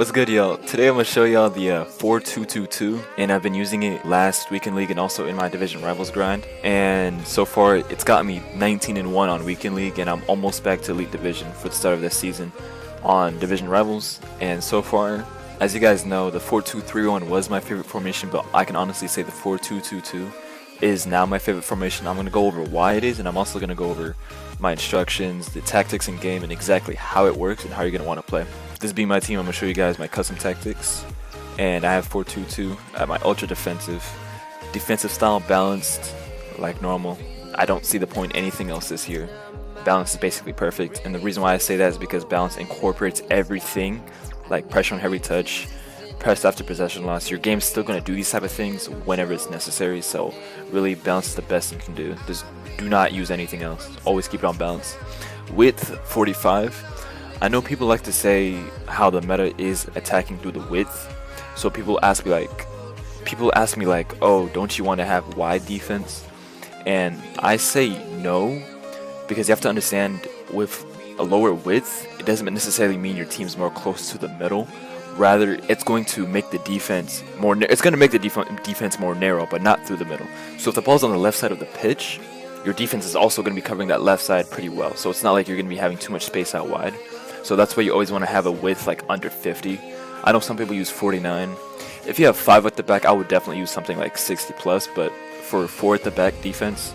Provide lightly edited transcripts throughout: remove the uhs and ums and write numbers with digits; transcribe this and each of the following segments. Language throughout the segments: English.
What's good, y'all? Today I'm gonna show y'all the 4-2-2-2, and I've been using it last weekend league and also in my division rivals grind. And so far, it's got me 19-1 on weekend league, and I'm almost back to elite division for the start of this season on division rivals. And so far, as you guys know, the 4-2-3-1 was my favorite formation, but I can honestly say the 4-2-2-2 is now my favorite formation. I'm gonna go over why it is, and I'm also gonna go over my instructions, the tactics in game, and exactly how it works and how you're gonna want to play. This being my team, I'm going to show you guys my custom tactics, and I have 4-2-2 at my ultra defensive style, balanced like normal. I don't see the point in anything else this year. Balance is basically perfect, and the reason why I say that is because balance incorporates everything, like pressure on heavy touch, press after possession loss. Your game's still going to do these type of things whenever it's necessary, so really balance is the best you can do. Just do not use anything else. Always keep it on balance. Width 45. I know people like to say how the meta is attacking through the width. So people ask me like, oh, don't you want to have wide defense? And I say no, because you have to understand with a lower width, it doesn't necessarily mean your team's more close to the middle. Rather, it's going to make the defense more. It's going to make the defense more narrow, but not through the middle. So if the ball's on the left side of the pitch, your defense is also going to be covering that left side pretty well. So it's not like you're going to be having too much space out wide. So that's why you always want to have a width like under 50. I know some people use 49. If you have 5 at the back, I would definitely use something like 60 plus, but for 4 at the back defense,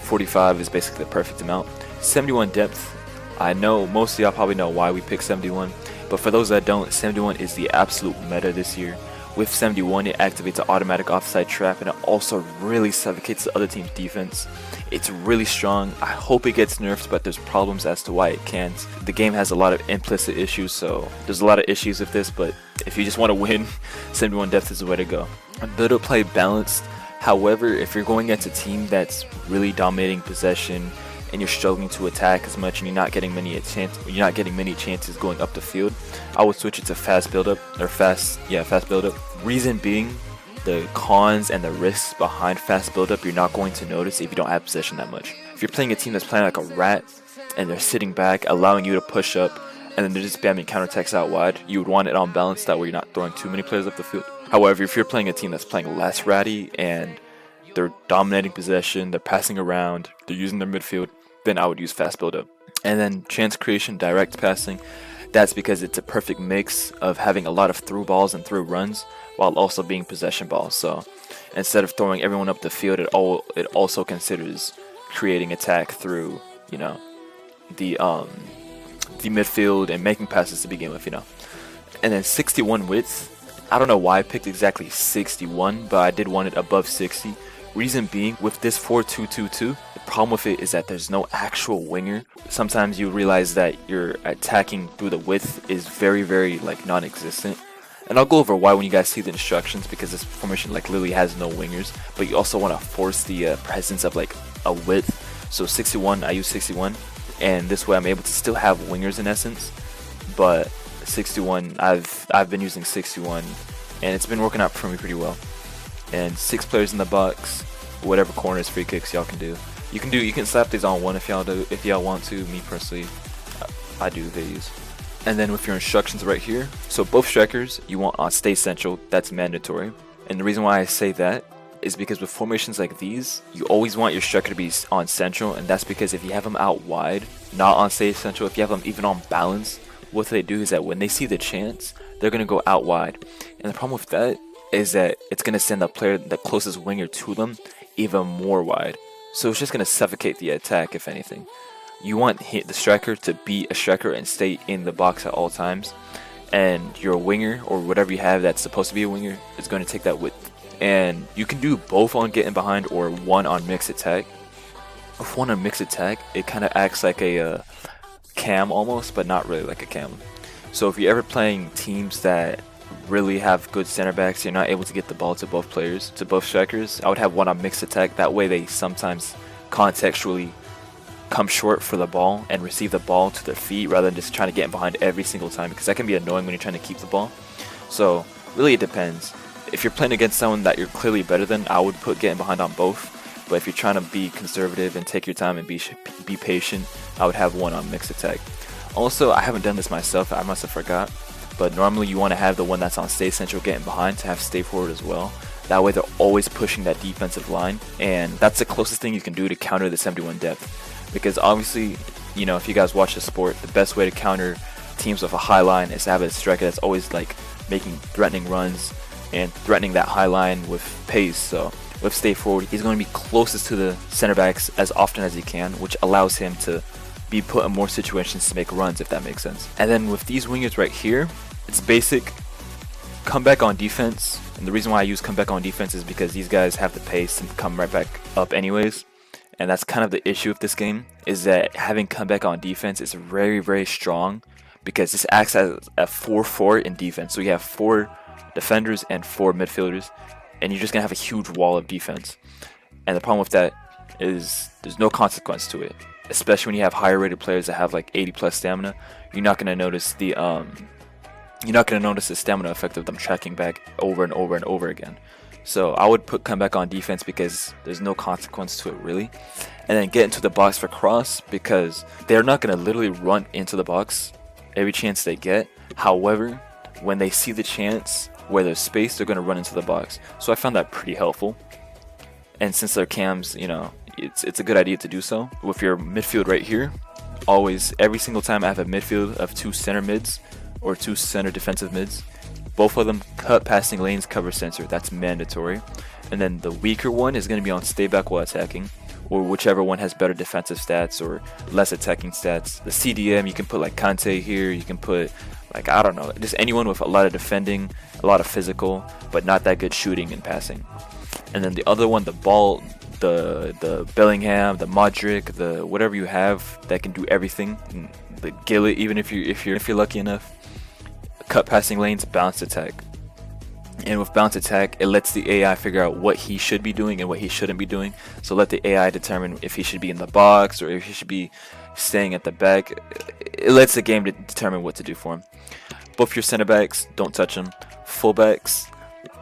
45 is basically the perfect amount. 71 depth. I know most of y'all probably know why we picked 71, but for those that don't, 71 is the absolute meta this year. With 71, it activates an automatic offside trap, and it also really suffocates the other team's defense. It's really strong. I hope it gets nerfed, but there's problems as to why it can't. The game has a lot of implicit issues, so there's a lot of issues with this, but if you just want to win, 71 depth is the way to go. Build up play balanced. However, if you're going against a team that's really dominating possession and you're struggling to attack as much and you're not getting many chances going up the field, I would switch it to fast build up or fast build up. Reason being, the cons and the risks behind fast build up you're not going to notice if you don't have possession that much. If you're playing a team that's playing like a rat and they're sitting back, allowing you to push up, and then they're just spamming counterattacks out wide, you would want it on balance, that way you're not throwing too many players up the field. However, if you're playing a team that's playing less ratty and they're dominating possession, they're passing around, they're using their midfield, then I would use fast build up. And then chance creation, direct passing. That's because it's a perfect mix of having a lot of through balls and through runs while also being possession balls. So instead of throwing everyone up the field, it also considers creating attack through, you know, the midfield and making passes to begin with, you know. And then 61 width. I don't know why I picked exactly 61, but I did want it above 60. Reason being, with this 4-2-2-2, the problem with it is that there's no actual winger. Sometimes you realize that your attacking through the width is very, very like non-existent. And I'll go over why when you guys see the instructions, because this formation like literally has no wingers, but you also want to force the presence of like a width. So 61, I use 61, and this way I'm able to still have wingers in essence, but 61, I've been using 61, and it's been working out for me pretty well. And 6 players in the box, whatever corners, free kicks y'all can do. You can slap these on one if y'all want to. Me personally, I do these. And then with your instructions right here, so both strikers you want on stay central. That's mandatory. And the reason why I say that is because with formations like these, you always want your striker to be on central, and that's because if you have them out wide, not on stay central, if you have them even on balance, what they do is that when they see the chance, they're gonna go out wide. And the problem with that is that it's going to send the player, the closest winger to them, even more wide. So it's just going to suffocate the attack, if anything. You want the striker to be a striker and stay in the box at all times. And your winger, or whatever you have that's supposed to be a winger, is going to take that width. And you can do both on getting behind or one on mixed attack. With one on mixed attack, it kind of acts like a cam almost, but not really like a cam. So if you're ever playing teams that really have good center backs, you're not able to get the ball to both players, to both strikers, I would have one on mixed attack. That way they sometimes contextually come short for the ball and receive the ball to their feet rather than just trying to get in behind every single time, because that can be annoying when you're trying to keep the ball. So really it depends. If you're playing against someone that you're clearly better than, I would put getting behind on both. But if you're trying to be conservative and take your time and be patient, I would have one on mixed attack. Also, I haven't done this myself, I must have forgot, but normally you want to have the one that's on stay central getting behind to have stay forward as well. That way they're always pushing that defensive line, and that's the closest thing you can do to counter the 71 depth. Because obviously, you know, if you guys watch the sport, the best way to counter teams with a high line is to have a striker that's always like making threatening runs and threatening that high line with pace. So with stay forward, he's going to be closest to the center backs as often as he can, which allows him to be put in more situations to make runs, if that makes sense. And then with these wingers right here, it's basic comeback on defense. And the reason why I use comeback on defense is because these guys have the pace and come right back up anyways. And that's kind of the issue with this game, is that having comeback on defense is very, very strong, because this acts as a 4-4 in defense. So you have 4 defenders and 4 midfielders, and you're just gonna have a huge wall of defense. And the problem with that is there's no consequence to it, especially when you have higher rated players that have like 80 plus stamina. You're not gonna notice the stamina effect of them tracking back over and over and over again. So I would put comeback on defense because there's no consequence to it really. And then get into the box for cross, because they're not gonna literally run into the box every chance they get. However, when they see the chance where there's space, they're gonna run into the box. So I found that pretty helpful. And since they're cams, you know, it's a good idea to do so. With your midfield right here, always, every single time I have a midfield of 2 center mids or 2 center defensive mids, both of them cut passing lanes, cover center. That's mandatory. And then the weaker one is going to be on stay back while attacking, or whichever one has better defensive stats or less attacking stats. The CDM, you can put like Kante here, you can put like, I don't know, just anyone with a lot of defending, a lot of physical, but not that good shooting and passing. And then the other one, the ball, the Bellingham, the Modric, the whatever you have that can do everything, the Gillett, even if you're lucky enough. Cut passing lanes, bounce attack. And with bounce attack, it lets the AI figure out what he should be doing and what he shouldn't be doing. So let the AI determine if he should be in the box or if he should be staying at the back. It lets the game determine what to do for him. Both your center backs, don't touch them. Fullbacks,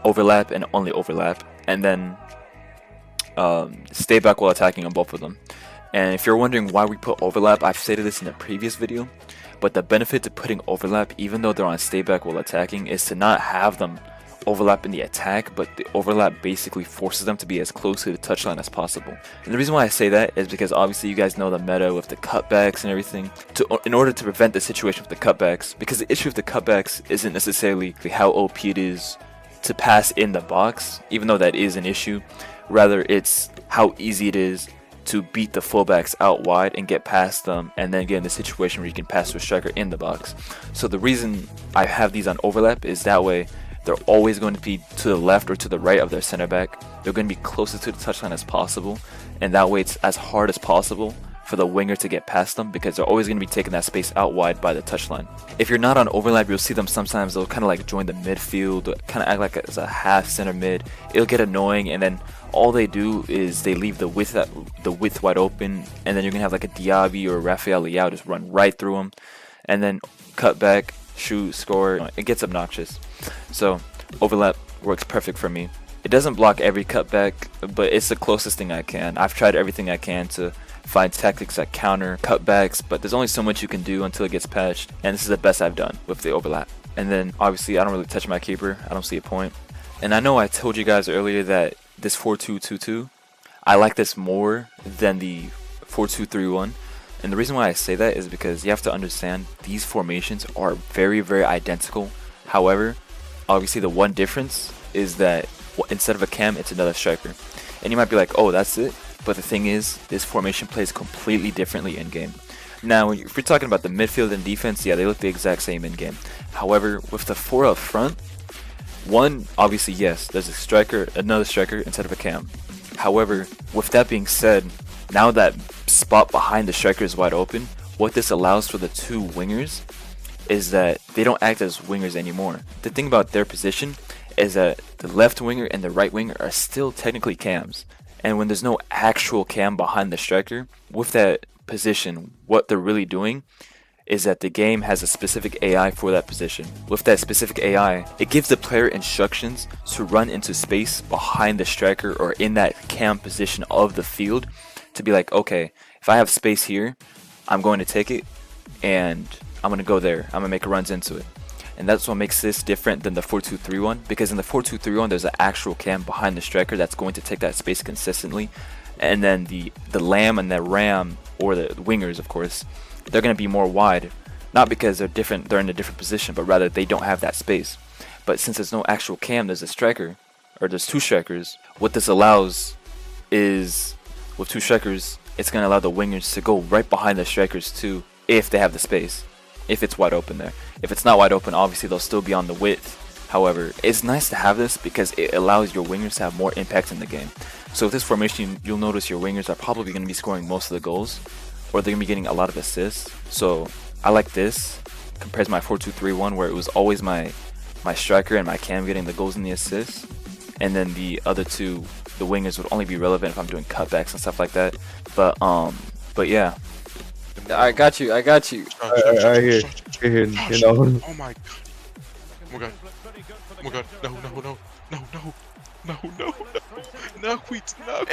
overlap and only overlap. And then stay back while attacking on both of them. And if you're wondering why we put overlap, I've stated this in the previous video, but the benefit to putting overlap, even though they're on stay back while attacking, is to not have them overlap in the attack, but the overlap basically forces them to be as close to the touchline as possible. And the reason why I say that is because obviously you guys know the meta with the cutbacks and everything. In order to prevent the situation with the cutbacks, because the issue with the cutbacks isn't necessarily how OP it is to pass in the box, even though that is an issue. Rather, it's how easy it is to beat the fullbacks out wide and get past them, and then get in the situation where you can pass to a striker in the box. So the reason I have these on overlap is that way they're always going to be to the left or to the right of their center back. They're going to be closest to the touchline as possible, and that way it's as hard as possible for the winger to get past them, because they're always going to be taking that space out wide by the touchline. If you're not on overlap, you'll see them sometimes, they'll kind of like join the midfield, kind of act like it's a half center mid. It'll get annoying, and then all they do is they leave the width wide open, and then you're gonna have like a Diaby or Rafael Leao just run right through them, and then cut back, shoot, score. It gets obnoxious. So overlap works perfect for me. It doesn't block every cutback, but it's the closest thing I can. I've tried everything I can to find tactics that counter cutbacks, but there's only so much you can do until it gets patched, and this is the best I've done with the overlap. And then obviously I don't really touch my keeper. I don't see a point. And I know I told you guys earlier that this 4-2-2-2, I like this more than the 4-2-3-1. And the reason why I say that is because you have to understand these formations are very, very identical. However, obviously the one difference is that instead of a cam, it's another striker. And you might be like, oh, that's it. But the thing is, this formation plays completely differently in game. Now, if you're talking about the midfield and defense, yeah, they look the exact same in game. However, with the 4 up front, one, obviously, yes, there's a striker, another striker instead of a cam. However, with that being said, now that spot behind the striker is wide open, what this allows for the 2 wingers is that they don't act as wingers anymore. The thing about their position is that the left winger and the right winger are still technically cams. And when there's no actual cam behind the striker, with that position, what they're really doing is that the game has a specific AI for that position. With that specific AI, it gives the player instructions to run into space behind the striker or in that cam position of the field to be like, okay, if I have space here, I'm going to take it and I'm going to go there. I'm going to make runs into it. and that's what makes this different than the 4-2-3-1, because in the 4-2-3-1 there's an actual cam behind the striker that's going to take that space consistently, and then the lamb and the ram, or the wingers of course, they're going to be more wide, not because they're in a different position, but rather they don't have that space. But since there's no actual cam, there's a striker, or there's two strikers. What this allows is, with two strikers, it's going to allow the wingers to go right behind the strikers too, if they have the space, if it's wide open there. If it's not wide open, obviously they'll still be on the width. However, it's nice to have this because it allows your wingers to have more impact in the game. So with this formation, you'll notice your wingers are probably going to be scoring most of the goals, or they're going to be getting a lot of assists. So I like this compared to my 4-2-3-1, where it was always my striker and my cam getting the goals and the assists, and then the other two, the wingers, would only be relevant if I'm doing cutbacks and stuff like that. But yeah. I got you. I hear, you know. Oh my god. Oh my god. Oh my god. No. No, wait, no.